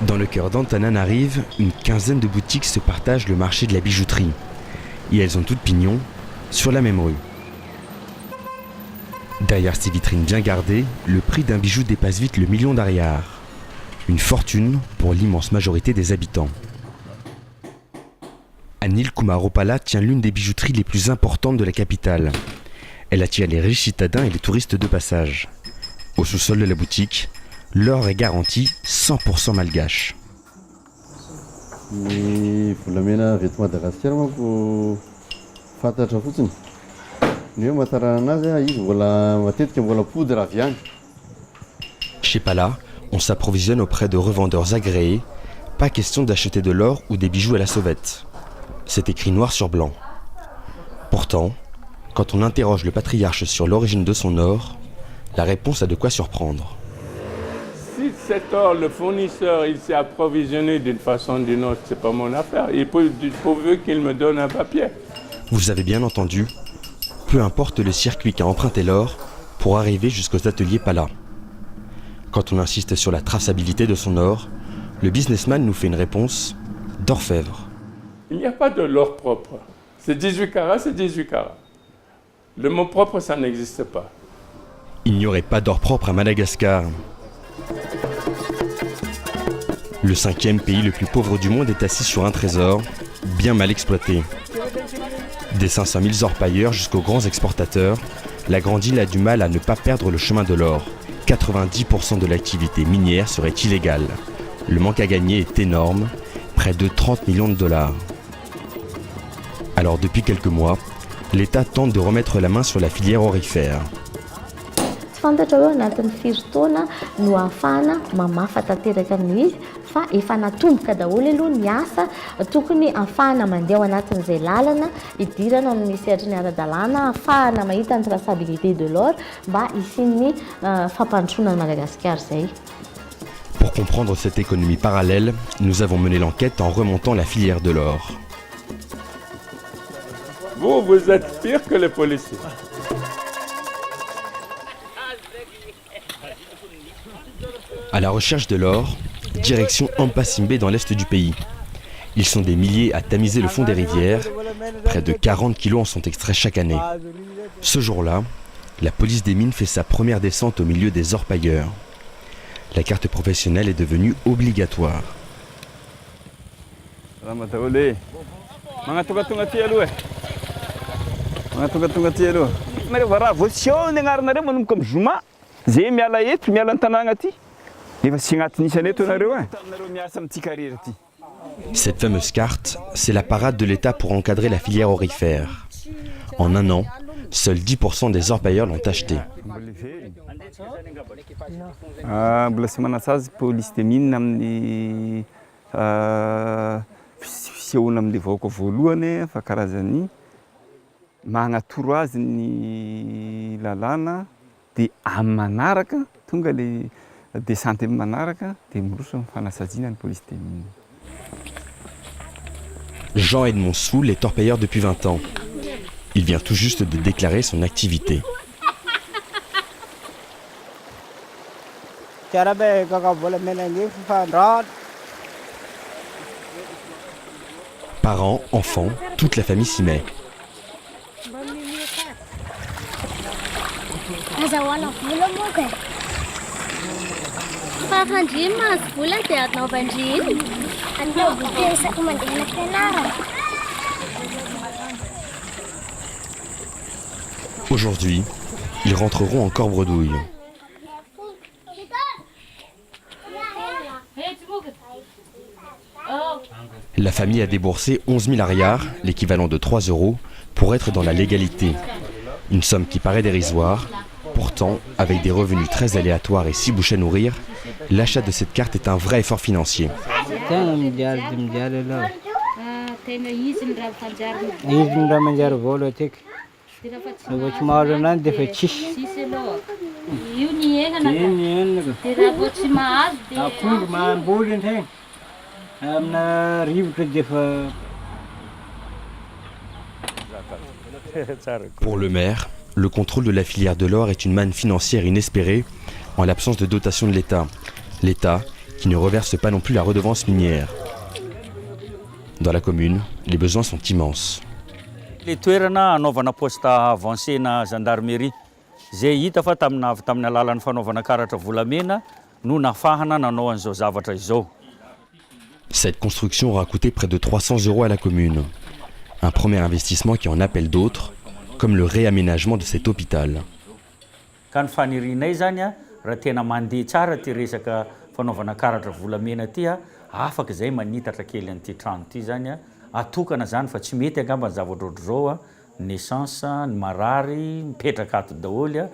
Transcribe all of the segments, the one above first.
Dans le cœur d'Antananarive, une quinzaine de boutiques se partagent le marché de la bijouterie. Et elles ont toutes pignon sur la même rue. Derrière ces vitrines bien gardées, le prix d'un bijou dépasse vite le million d'ariars. Une fortune pour l'immense majorité des habitants. Anil Kumaropala tient l'une des bijouteries les plus importantes de la capitale. Elle attire les riches citadins et les touristes de passage. Au sous-sol de la boutique, l'or est garanti 100% malgache. Ny volamena avy eto Madagasikara manko fantatra fotsiny. Ny hoe mahatarana anazy izy mbola matetika mbola poudre avy any. Chez Pala, on s'approvisionne auprès de revendeurs agréés. Pas question d'acheter de l'or ou des bijoux à la sauvette. C'est écrit noir sur blanc. Pourtant, quand on interroge le patriarche sur l'origine de son or, la réponse a de quoi surprendre. Si cet or, le fournisseur, il s'est approvisionné d'une façon ou d'une autre, c'est pas mon affaire. Il pourvu qu'il me donne un papier. Vous avez bien entendu, peu importe le circuit qu'a emprunté l'or pour arriver jusqu'aux ateliers Pala. Quand on insiste sur la traçabilité de son or, le businessman nous fait une réponse d'orfèvre. Il n'y a pas de l'or propre. C'est 18 carats, c'est 18 carats. Le mot propre, ça n'existe pas. Il n'y aurait pas d'or propre à Madagascar. Le 5e pays le plus pauvre du monde est assis sur un trésor, bien mal exploité. Des 500 000 orpailleurs jusqu'aux grands exportateurs, la grande île a du mal à ne pas perdre le chemin de l'or. 90% de l'activité minière serait illégale. Le manque à gagner est énorme, près de 30 millions de dollars. Alors depuis quelques mois, l'État tente de remettre la main sur la filière aurifère. Fantatra hoe anatin'ny firy-taona no ahafahana mamafa tanteraka amin'izy fa efa natomboka daholo aloha ny asa tokony ahafahana mandeha ao anatin'izay lalana idirana amin'ny sehatry ny ara-dalàna ahafahana mahita ny traçabilité de l'or mba hisian'ny fampandrosoana ny Madagasikara zay. Pour comprendre cette économie parallèle, nous avons mené l'enquête en remontant la filière de l'or. Vous êtes pire que les policiers. À la recherche de l'or, direction Ampasimbe dans l'est du pays. Ils sont des milliers à tamiser le fond des rivières. Près de 40 kilos en sont extraits chaque année. Ce jour-là, la police des mines fait sa première descente au milieu des orpailleurs. La carte professionnelle est devenue obligatoire. Cette fameuse carte, c'est la parade de l'État pour encadrer la filière aurifère. En un an, seuls 10% des orpailleurs l'ont acheté. Jean-Edmond Soul est orpailleur depuis 20 ans. Il vient tout juste de déclarer son activité. Parents, enfants, toute la famille s'y met. Aujourd'hui, ils rentreront en Corps-Bredouille. La famille a déboursé 11 000 ariars, l'équivalent de 3 €, pour être dans la légalité. Une somme qui paraît dérisoire. Pourtant, avec des revenus très aléatoires et 6 bouches à nourrir, l'achat de cette carte est un vrai effort financier. Pour le maire, le contrôle de la filière de l'or est une manne financière inespérée en l'absence de dotation de l'État. L'État qui ne reverse pas non plus la redevance minière. Dans la commune, les besoins sont immenses. Le toerana anaovana poste avancé na gendarmerie zay hita fa tamina alalan'ny fanaovana karatra volamena no nafahana nanao an'izao zavatra izao. Cette construction aura coûté près de 300 € à la commune. Un premier investissement qui en appelle d'autres, comme le réaménagement de cet hôpital. Ka ny fanirinay zany raha tena mandeha tsara ty resaka fanaovana karatra volamena ty afaka zay manitatra kely an'ity trano ty zany atokana zany fa tsy mety angamba ny zavatra ohatr'izao naissance, ny marary, mipetraka ato daholo.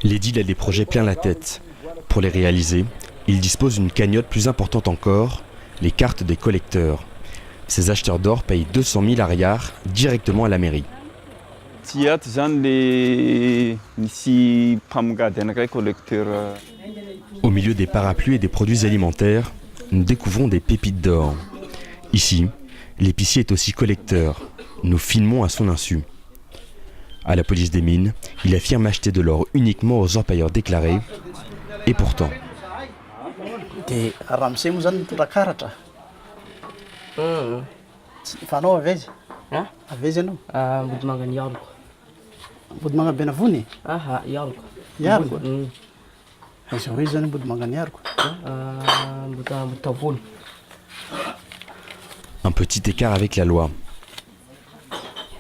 L'édile a des projets plein la tête. Pour les réaliser, il dispose d'une cagnotte plus importante encore, les cartes des collecteurs. Ces acheteurs d'or payent 200 000 ariars directement à la mairie. Au milieu des parapluies et des produits alimentaires, nous découvrons des pépites d'or. Ici, l'épicier est aussi collecteur. Nous filmons à son insu. À la police des mines, il affirme acheter de l'or uniquement aux orpailleurs déclarés. Et pourtant... Un petit écart avec la loi.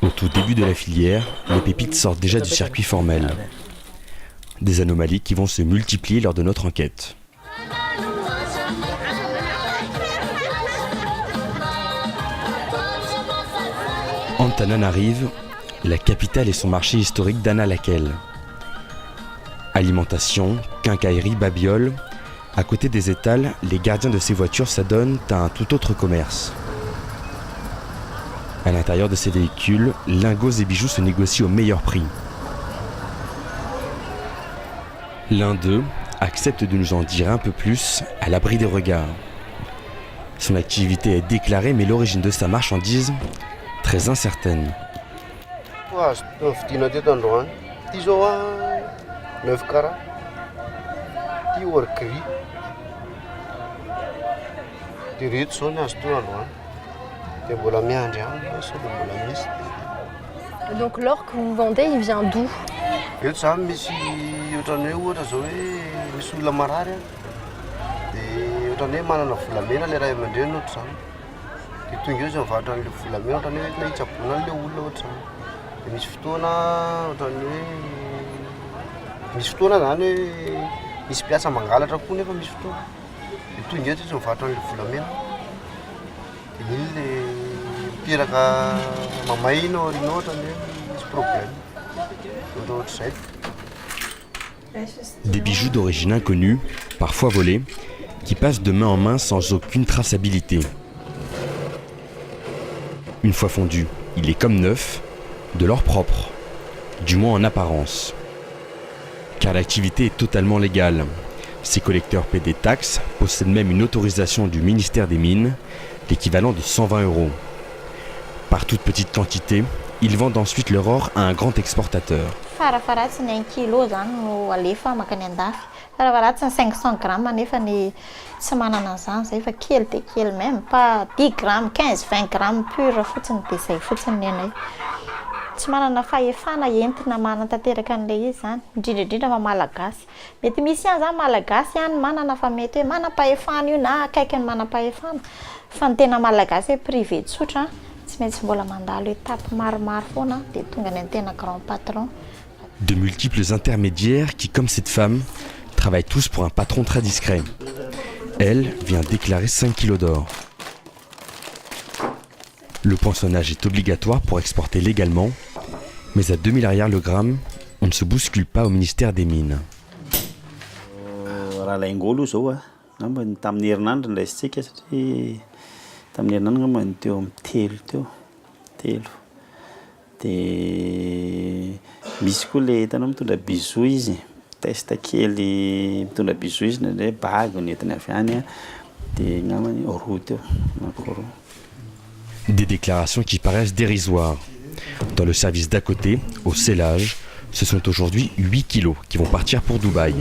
Au tout début de la filière, les pépites sortent déjà du circuit formel. Des anomalies qui vont se multiplier lors de notre enquête. Antananarive, la capitale et son marché historique d'Anna-Laquelle. Alimentation, quincaillerie, babiole. À côté des étals, les gardiens de ces voitures s'adonnent à un tout autre commerce. À l'intérieur de ces véhicules, lingots et bijoux se négocient au meilleur prix. L'un d'eux accepte de nous en dire un peu plus à l'abri des regards. Son activité est déclarée, mais l'origine de sa marchandise, très incertaine. Donc l'or que vous vendez, il vient d'où? Des bijoux d'origine inconnue, parfois volés, qui passent de main en main sans aucune traçabilité. Une fois fondu, il est comme neuf, de l'or propre, du moins en apparence. Car l'activité est totalement légale. Ces collecteurs paient des taxes, possèdent même une autorisation du ministère des Mines, l'équivalent de 120 €. Par toute petite quantité, ils vendent ensuite leur or à un grand exportateur. Farafaratsiny 1 kilo zany no alefa makany andafy. Farafaratsiny 500 grammes nefa ny tsy manana an'izany zay fa kely de kely même pas 10 grammes, 15, 20 grammes pur fotsiny de zay fotsiny ny anay. Tsy manana fahefana entina manantanteraka an'ilay izy zany, indrindra fa malagasy. Mety misy ihany zany malagasy ihany manana fa mety hoe manam-pahefana io na akaiky ny manam-pahefana. Fa ny tena malagasy hoe privé tsotra, tsy maintsy mbola mandalo étape maromaro foana de tonga ny tena grand patron. De multiples intermédiaires qui, comme cette femme, travaillent tous pour un patron très discret. Elle vient déclarer 5 kilos d'or. Le poinçonnage est obligatoire pour exporter légalement, mais à 2000 ariars le gramme, on ne se bouscule pas au ministère des Mines. Misy koa le hitanao mitondra bijoux izy, testa kely mitondra bijoux izy na le bague nentina avy any de ngamany roa teo na koro. Des déclarations qui paraissent dérisoires. Dans le service d'à côté, au scellage, ce sont aujourd'hui 8 kilos qui vont partir pour Dubaï.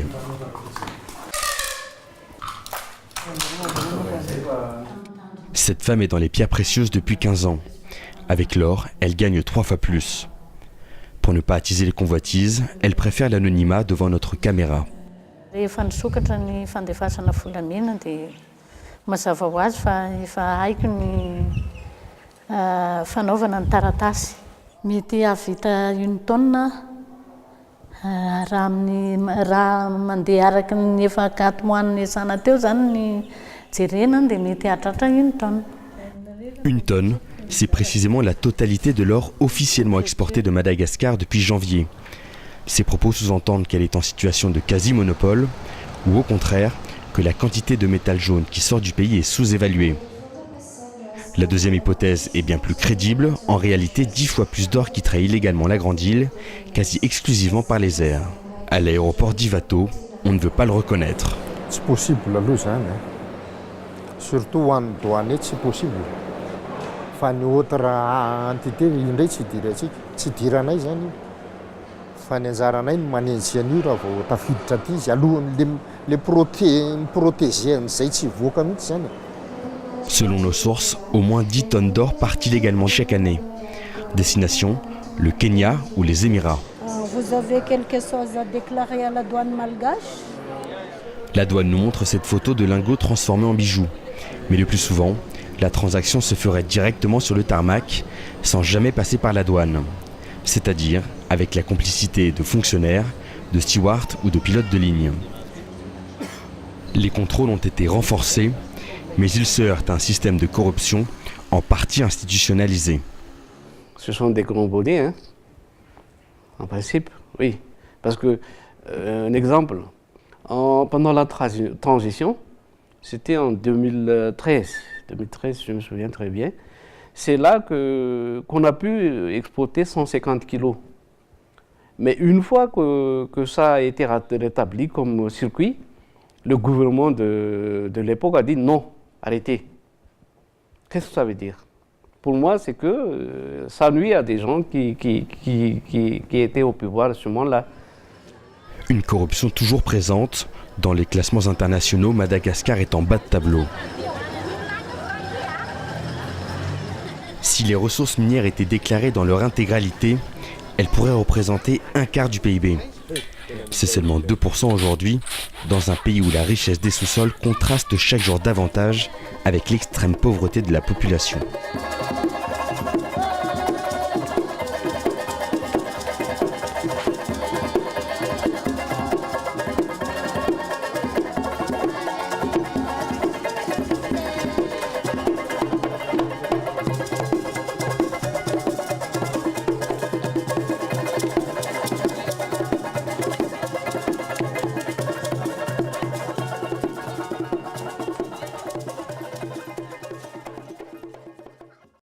Cette femme est dans les pierres précieuses depuis 15 ans. Avec l'or, elle gagne 3 fois plus. Pour ne pas attiser les convoitises, elle préfère l'anonymat devant notre caméra. Rehefa nisokatra ny fandefasana volamena dia mazava ho azy fa efa haiko ny fanaovana ny taratasy. Mety havita 1 tonne raha mandeha araka ny efa katomoan'ny asana teo zany ny jerena dia mety hahatratra 1 tonne. 1 tonne, c'est précisément la totalité de l'or officiellement exporté de Madagascar depuis janvier. Ces propos sous-entendent qu'elle est en situation de quasi-monopole, ou au contraire, que la quantité de métal jaune qui sort du pays est sous-évaluée. La deuxième hypothèse est bien plus crédible, en réalité 10 fois plus d'or qui trahit illégalement la Grande Île, quasi exclusivement par les airs. À l'aéroport d'Ivato, on ne veut pas le reconnaître. C'est possible, surtout en douane, c'est possible. Fa ny autre entité indray tsy diranay zany io. Fa ny anjaranay no manenjy an'io raha vao tafiditra aty izy alohan'ny protéger an'izay tsy voaka mihitsy zany. Selon nos sources, au moins 10 tonnes d'or partent illégalement chaque année. Destination, le Kenya ou les Émirats. Vous avez quelque chose à déclarer à la douane malgache? La douane nous montre cette photo de lingots transformés en bijoux. Mais le plus souvent, la transaction se ferait directement sur le tarmac, sans jamais passer par la douane. C'est-à-dire avec la complicité de fonctionnaires, de stewards ou de pilotes de ligne. Les contrôles ont été renforcés, mais ils se heurtent à un système de corruption en partie institutionnalisé. Ce sont des grands bonnets, hein? En principe, oui. Parce que, un exemple, pendant la transition, c'était en 2013, je me souviens très bien, c'est là qu'on a pu exploiter 150 kilos. Mais une fois que ça a été rétabli comme circuit, le gouvernement de l'époque a dit non, arrêtez. Qu'est-ce que ça veut dire? Pour moi, c'est que ça nuit à des gens qui étaient au pouvoir à ce moment-là. Une corruption toujours présente. Dans les classements internationaux, Madagascar est en bas de tableau. Si les ressources minières étaient déclarées dans leur intégralité, elles pourraient représenter 1/4 du PIB. C'est seulement 2% aujourd'hui, dans un pays où la richesse des sous-sols contraste chaque jour davantage avec l'extrême pauvreté de la population.